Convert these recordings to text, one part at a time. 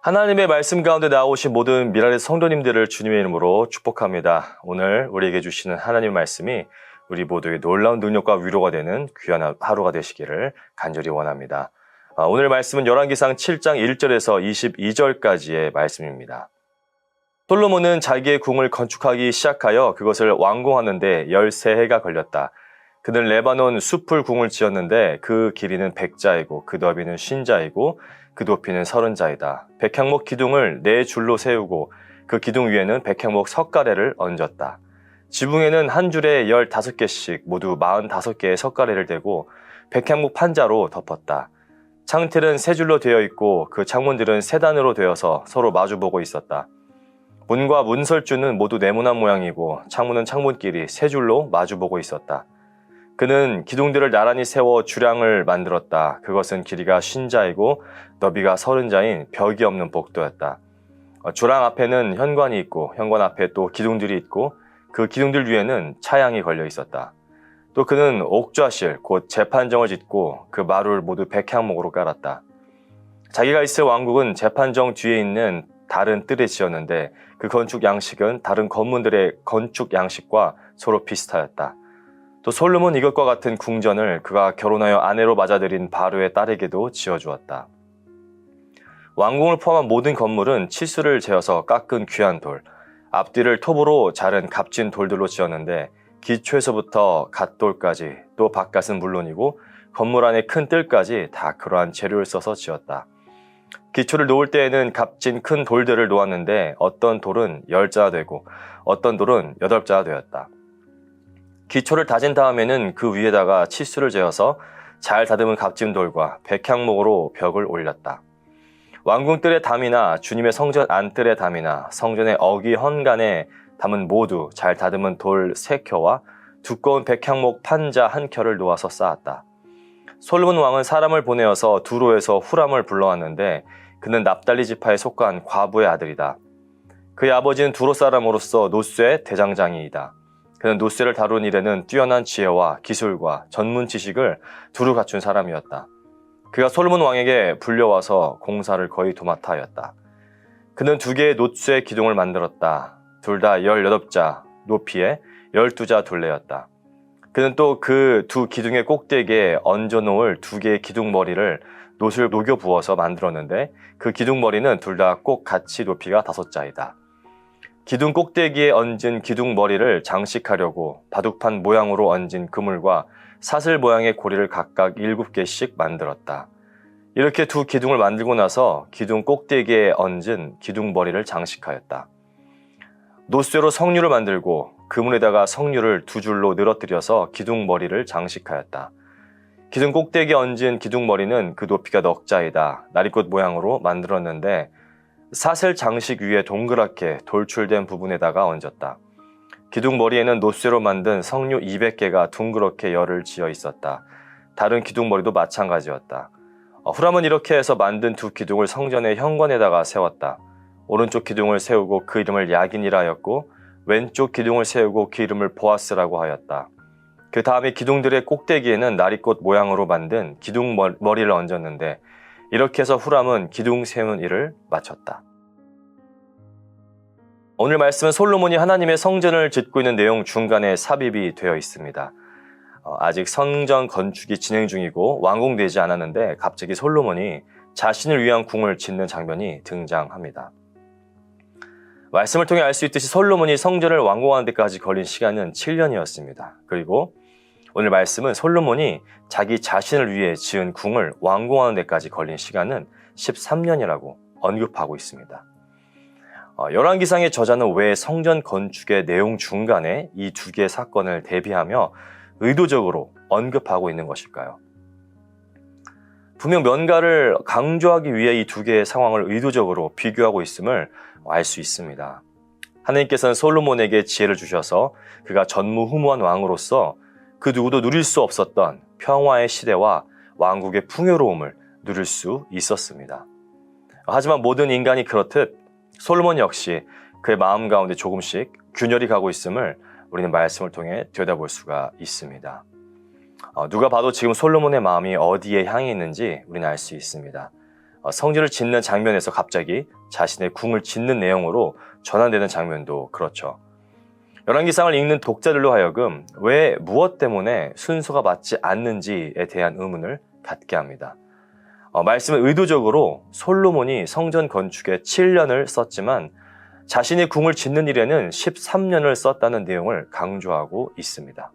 하나님의 말씀 가운데 나오신 모든 미라의 성도님들을 주님의 이름으로 축복합니다. 오늘 우리에게 주시는 하나님의 말씀이 우리 모두의 놀라운 능력과 위로가 되는 귀한 하루가 되시기를 간절히 원합니다. 오늘 말씀은 열왕기상 7장 1절에서 22절까지의 말씀입니다. 솔로몬은 자기의 궁을 건축하기 시작하여 그것을 완공하는데 13해가 걸렸다. 그는 레바논 숲을 궁을 지었는데 그 길이는 100자이고 그 너비는 50자이고 그 높이는 30자이다. 백향목 기둥을 4줄로 세우고 그 기둥 위에는 백향목 석가래를 얹었다. 지붕에는 한 줄에 15개씩 모두 45개의 석가래를 대고 백향목 판자로 덮었다. 창틀은 3줄로 되어 있고 그 창문들은 3단으로 되어서 서로 마주보고 있었다. 문과 문설주는 모두 네모난 모양이고 창문은 창문끼리 3줄로 마주보고 있었다. 그는 기둥들을 나란히 세워 주량을 만들었다. 그것은 길이가 50자이고 너비가 30자인 벽이 없는 복도였다. 주랑 앞에는 현관이 있고 현관 앞에 또 기둥들이 있고 그 기둥들 위에는 차양이 걸려 있었다. 또 그는 옥좌실 곧 재판정을 짓고 그 마루를 모두 백향목으로 깔았다. 자기가 있을 왕국은 재판정 뒤에 있는 다른 뜰에 지었는데 그 건축 양식은 다른 건물들의 건축 양식과 서로 비슷하였다. 또 솔로몬 이것과 같은 궁전을 그가 결혼하여 아내로 맞아들인 바로의 딸에게도 지어주었다. 왕궁을 포함한 모든 건물은 치수를 재어서 깎은 귀한 돌, 앞뒤를 톱으로 자른 값진 돌들로 지었는데 기초에서부터 갓돌까지 또 바깥은 물론이고 건물 안의 큰 뜰까지 다 그러한 재료를 써서 지었다. 기초를 놓을 때에는 값진 큰 돌들을 놓았는데 어떤 돌은 10자가 되고 어떤 돌은 8자가 되었다. 기초를 다진 다음에는 그 위에다가 치수를 재어서 잘 다듬은 값진 돌과 백향목으로 벽을 올렸다. 왕궁뜰의 담이나 주님의 성전 안뜰의 담이나 성전의 어귀 헌간에 담은 모두 잘 다듬은 돌 3켜와 두꺼운 백향목 판자 1켜를 놓아서 쌓았다. 솔로몬 왕은 사람을 보내어서 두로에서 후람을 불러왔는데 그는 납달리 지파에 속한 과부의 아들이다. 그의 아버지는 두로 사람으로서 노쇠 대장장이이다. 그는 노쇠를 다룬 일에는 뛰어난 지혜와 기술과 전문 지식을 두루 갖춘 사람이었다. 그가 솔로몬 왕에게 불려와서 공사를 거의 도맡아 하였다. 그는 2개의 노쇠 기둥을 만들었다. 둘 다 18자 높이에 12자 둘레였다. 그는 또 그 2 기둥의 꼭대기에 얹어놓을 2개의 기둥머리를 놋을 녹여 부어서 만들었는데 그 기둥머리는 둘 다 꼭 같이 높이가 5자이다. 기둥 꼭대기에 얹은 기둥머리를 장식하려고 바둑판 모양으로 얹은 그물과 사슬 모양의 고리를 각각 7개씩 만들었다. 이렇게 2 기둥을 만들고 나서 기둥 꼭대기에 얹은 기둥머리를 장식하였다. 노쇠로 성류를 만들고 그물에다가 성류를 2줄로 늘어뜨려서 기둥머리를 장식하였다. 기둥 꼭대기에 얹은 기둥머리는 그 높이가 넉자이다. 나리꽃 모양으로 만들었는데 사슬 장식 위에 동그랗게 돌출된 부분에다가 얹었다. 기둥머리에는 노쇠로 만든 성류 200개가 둥그렇게 열을 지어 있었다. 다른 기둥머리도 마찬가지였다. 후람은 이렇게 해서 만든 2 기둥을 성전의 현관에다가 세웠다. 오른쪽 기둥을 세우고 그 이름을 야긴이라 하였고 왼쪽 기둥을 세우고 그 이름을 보아스라고 하였다. 그 다음에 기둥들의 꼭대기에는 나리꽃 모양으로 만든 기둥머리를 얹었는데 이렇게 해서 후람은 기둥 세우는 일을 마쳤다. 오늘 말씀은 솔로몬이 하나님의 성전을 짓고 있는 내용 중간에 삽입이 되어 있습니다. 아직 성전 건축이 진행 중이고 완공되지 않았는데 갑자기 솔로몬이 자신을 위한 궁을 짓는 장면이 등장합니다. 말씀을 통해 알 수 있듯이 솔로몬이 성전을 완공하는 데까지 걸린 시간은 7년이었습니다. 그리고 오늘 말씀은 솔로몬이 자기 자신을 위해 지은 궁을 완공하는 데까지 걸린 시간은 13년이라고 언급하고 있습니다. 열왕기상의 저자는 왜 성전 건축의 내용 중간에 이 2개의 사건을 대비하며 의도적으로 언급하고 있는 것일까요? 분명 뭔가를 강조하기 위해 이 2개의 상황을 의도적으로 비교하고 있음을 알 수 있습니다. 하나님께서는 솔로몬에게 지혜를 주셔서 그가 전무후무한 왕으로서 그 누구도 누릴 수 없었던 평화의 시대와 왕국의 풍요로움을 누릴 수 있었습니다. 하지만 모든 인간이 그렇듯 솔로몬 역시 그의 마음 가운데 조금씩 균열이 가고 있음을 우리는 말씀을 통해 들여다볼 수가 있습니다. 누가 봐도 지금 솔로몬의 마음이 어디에 향해 있는지 우리는 알 수 있습니다. 성전을 짓는 장면에서 갑자기 자신의 궁을 짓는 내용으로 전환되는 장면도 그렇죠. 열왕기상을 읽는 독자들로 하여금 왜 무엇 때문에 순서가 맞지 않는지에 대한 의문을 갖게 합니다. 말씀은 의도적으로 솔로몬이 성전 건축에 7년을 썼지만 자신의 궁을 짓는 일에는 13년을 썼다는 내용을 강조하고 있습니다.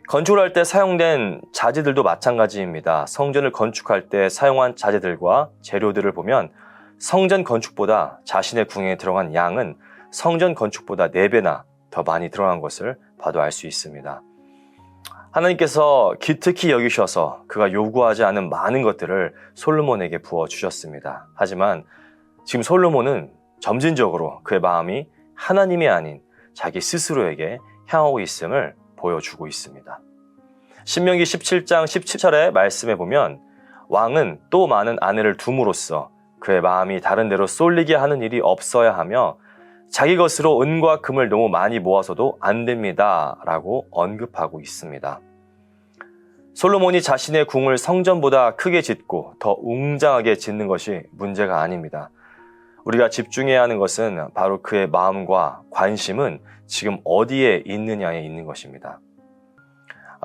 건축을 할 때 사용된 자재들도 마찬가지입니다. 성전을 건축할 때 사용한 자재들과 재료들을 보면 성전 건축보다 자신의 궁에 들어간 양은 성전 건축보다 4배나 더 많이 들어간 것을 봐도 알 수 있습니다. 하나님께서 기특히 여기셔서 그가 요구하지 않은 많은 것들을 솔로몬에게 부어주셨습니다. 하지만 지금 솔로몬은 점진적으로 그의 마음이 하나님이 아닌 자기 스스로에게 향하고 있음을 보여주고 있습니다. 신명기 17장 17절의 말씀에 보면 왕은 또 많은 아내를 둠으로써 그의 마음이 다른 데로 쏠리게 하는 일이 없어야 하며 자기 것으로 은과 금을 너무 많이 모아서도 안 됩니다 라고 언급하고 있습니다. 솔로몬이 자신의 궁을 성전보다 크게 짓고 더 웅장하게 짓는 것이 문제가 아닙니다. 우리가 집중해야 하는 것은 바로 그의 마음과 관심은 지금 어디에 있느냐에 있는 것입니다.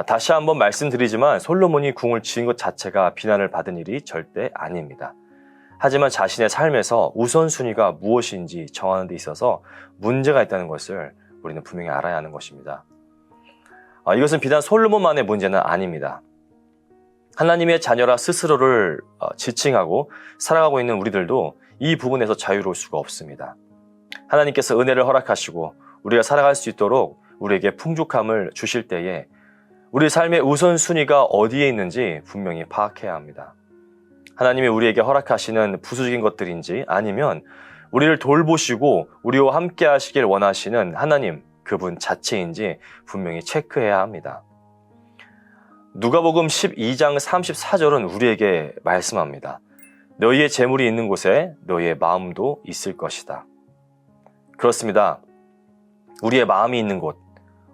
다시 한번 말씀드리지만 솔로몬이 궁을 지은 것 자체가 비난을 받은 일이 절대 아닙니다. 하지만 자신의 삶에서 우선순위가 무엇인지 정하는 데 있어서 문제가 있다는 것을 우리는 분명히 알아야 하는 것입니다. 이것은 비단 솔로몬만의 문제는 아닙니다. 하나님의 자녀라 스스로를 지칭하고 살아가고 있는 우리들도 이 부분에서 자유로울 수가 없습니다. 하나님께서 은혜를 허락하시고 우리가 살아갈 수 있도록 우리에게 풍족함을 주실 때에 우리 삶의 우선순위가 어디에 있는지 분명히 파악해야 합니다. 하나님이 우리에게 허락하시는 부수적인 것들인지 아니면 우리를 돌보시고 우리와 함께 하시길 원하시는 하나님 그분 자체인지 분명히 체크해야 합니다. 누가복음 12장 34절은 우리에게 말씀합니다. 너희의 재물이 있는 곳에 너희의 마음도 있을 것이다. 그렇습니다. 우리의 마음이 있는 곳,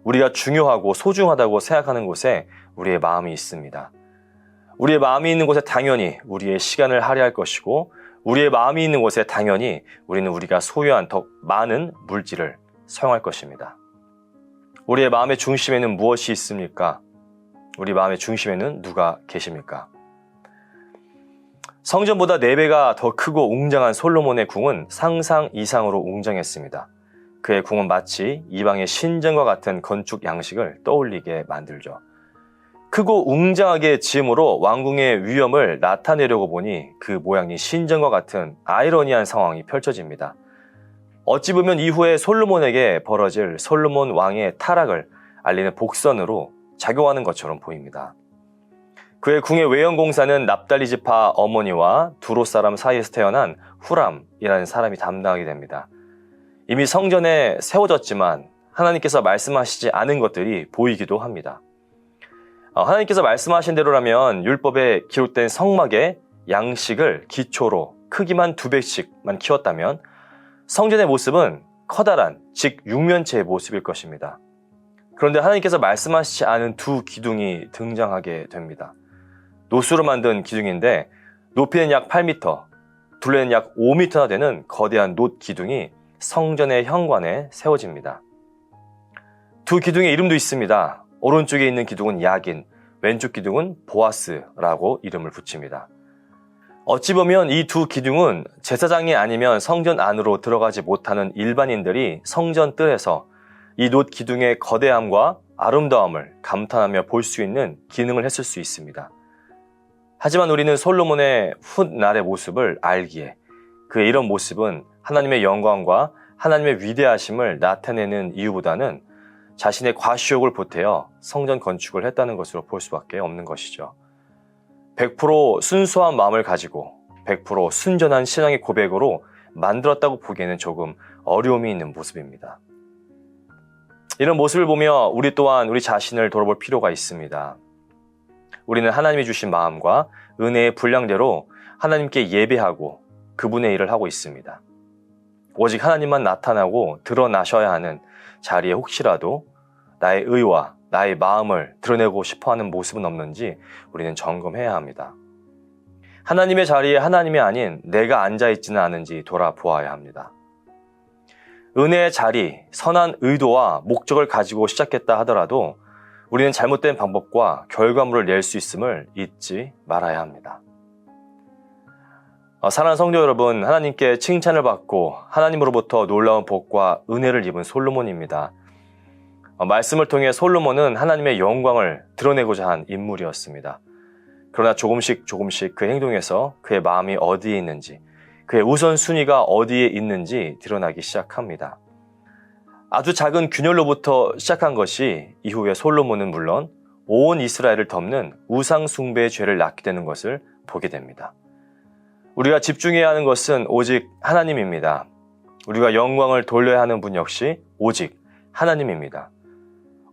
우리가 중요하고 소중하다고 생각하는 곳에 우리의 마음이 있습니다. 우리의 마음이 있는 곳에 당연히 우리의 시간을 할애할 것이고 우리의 마음이 있는 곳에 당연히 우리는 우리가 소유한 더 많은 물질을 사용할 것입니다. 우리의 마음의 중심에는 무엇이 있습니까? 우리 마음의 중심에는 누가 계십니까? 성전보다 4배가 더 크고 웅장한 솔로몬의 궁은 상상 이상으로 웅장했습니다. 그의 궁은 마치 이방의 신전과 같은 건축 양식을 떠올리게 만들죠. 크고 웅장하게 지음으로 왕궁의 위엄을 나타내려고 보니 그 모양이 신전과 같은 아이러니한 상황이 펼쳐집니다. 어찌 보면 이후에 솔로몬에게 벌어질 솔로몬 왕의 타락을 알리는 복선으로 작용하는 것처럼 보입니다. 그의 궁의 외형 공사는 납달리 지파 어머니와 두로 사람 사이에서 태어난 후람이라는 사람이 담당하게 됩니다. 이미 성전에 세워졌지만 하나님께서 말씀하시지 않은 것들이 보이기도 합니다. 하나님께서 말씀하신 대로라면 율법에 기록된 성막의 양식을 기초로 크기만 2배씩만 키웠다면 성전의 모습은 커다란 즉 육면체의 모습일 것입니다. 그런데 하나님께서 말씀하시지 않은 2 기둥이 등장하게 됩니다. 노수로 만든 기둥인데 높이는 약 8m, 둘레는 약 5m나 되는 거대한 놋 기둥이 성전의 현관에 세워집니다. 2 기둥의 이름도 있습니다. 오른쪽에 있는 기둥은 야긴, 왼쪽 기둥은 보아스라고 이름을 붙입니다. 어찌 보면 이 2 기둥은 제사장이 아니면 성전 안으로 들어가지 못하는 일반인들이 성전 뜰에서 이 놋 기둥의 거대함과 아름다움을 감탄하며 볼 수 있는 기능을 했을 수 있습니다. 하지만 우리는 솔로몬의 훗날의 모습을 알기에 그의 이런 모습은 하나님의 영광과 하나님의 위대하심을 나타내는 이유보다는 자신의 과시욕을 보태어 성전 건축을 했다는 것으로 볼 수밖에 없는 것이죠. 100% 순수한 마음을 가지고 100% 순전한 신앙의 고백으로 만들었다고 보기에는 조금 어려움이 있는 모습입니다. 이런 모습을 보며 우리 또한 우리 자신을 돌아볼 필요가 있습니다. 우리는 하나님이 주신 마음과 은혜의 분량대로 하나님께 예배하고 그분의 일을 하고 있습니다. 오직 하나님만 나타나고 드러나셔야 하는 자리에 혹시라도 나의 의와 나의 마음을 드러내고 싶어하는 모습은 없는지 우리는 점검해야 합니다. 하나님의 자리에 하나님이 아닌 내가 앉아있지는 않은지 돌아보아야 합니다. 은혜의 자리, 선한 의도와 목적을 가지고 시작했다 하더라도 우리는 잘못된 방법과 결과물을 낼 수 있음을 잊지 말아야 합니다. 사랑하는 성도 여러분, 하나님께 칭찬을 받고 하나님으로부터 놀라운 복과 은혜를 입은 솔로몬입니다. 말씀을 통해 솔로몬은 하나님의 영광을 드러내고자 한 인물이었습니다. 그러나 조금씩 그 행동에서 그의 마음이 어디에 있는지, 그의 우선순위가 어디에 있는지 드러나기 시작합니다. 아주 작은 균열로부터 시작한 것이 이후에 솔로몬은 물론 온 이스라엘을 덮는 우상 숭배의 죄를 낳게 되는 것을 보게 됩니다. 우리가 집중해야 하는 것은 오직 하나님입니다. 우리가 영광을 돌려야 하는 분 역시 오직 하나님입니다.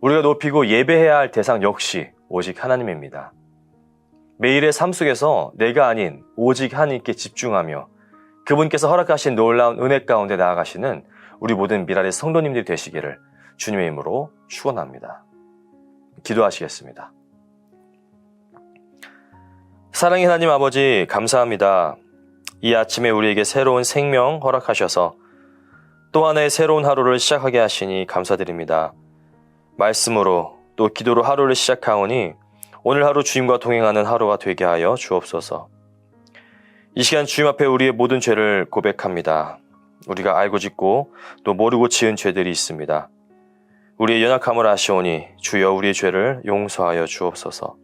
우리가 높이고 예배해야 할 대상 역시 오직 하나님입니다. 매일의 삶 속에서 내가 아닌 오직 하나님께 집중하며 그분께서 허락하신 놀라운 은혜 가운데 나아가시는 우리 모든 미랄의 성도님들이 되시기를 주님의 이름으로 축원합니다. 기도하시겠습니다. 사랑의 하나님 아버지, 감사합니다. 이 아침에 우리에게 새로운 생명 허락하셔서 또 하나의 새로운 하루를 시작하게 하시니 감사드립니다. 말씀으로 또 기도로 하루를 시작하오니 오늘 하루 주님과 동행하는 하루가 되게 하여 주옵소서. 이 시간 주님 앞에 우리의 모든 죄를 고백합니다. 우리가 알고 짓고 또 모르고 지은 죄들이 있습니다. 우리의 연약함을 아시오니 주여 우리의 죄를 용서하여 주옵소서.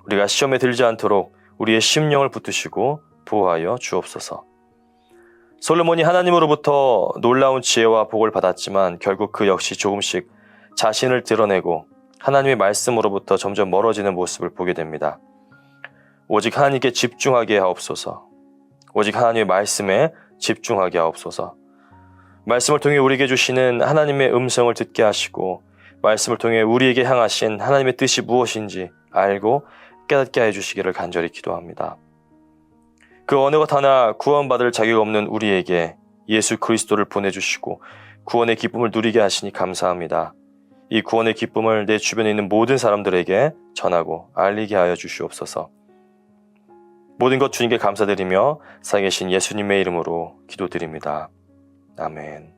우리가 시험에 들지 않도록 우리의 심령을 붙드시고 보호하여 주옵소서. 솔로몬이 하나님으로부터 놀라운 지혜와 복을 받았지만 결국 그 역시 조금씩 자신을 드러내고 하나님의 말씀으로부터 점점 멀어지는 모습을 보게 됩니다. 오직 하나님께 집중하게 하옵소서. 오직 하나님의 말씀에 집중하게 하옵소서. 말씀을 통해 우리에게 주시는 하나님의 음성을 듣게 하시고 말씀을 통해 우리에게 향하신 하나님의 뜻이 무엇인지 알고 깨닫게 해주시기를 간절히 기도합니다. 그 어느 것 하나 구원받을 자격 없는 우리에게 예수 그리스도를 보내주시고 구원의 기쁨을 누리게 하시니 감사합니다. 이 구원의 기쁨을 내 주변에 있는 모든 사람들에게 전하고 알리게 하여 주시옵소서. 모든 것 주님께 감사드리며 살아계신 예수님의 이름으로 기도드립니다. 아멘.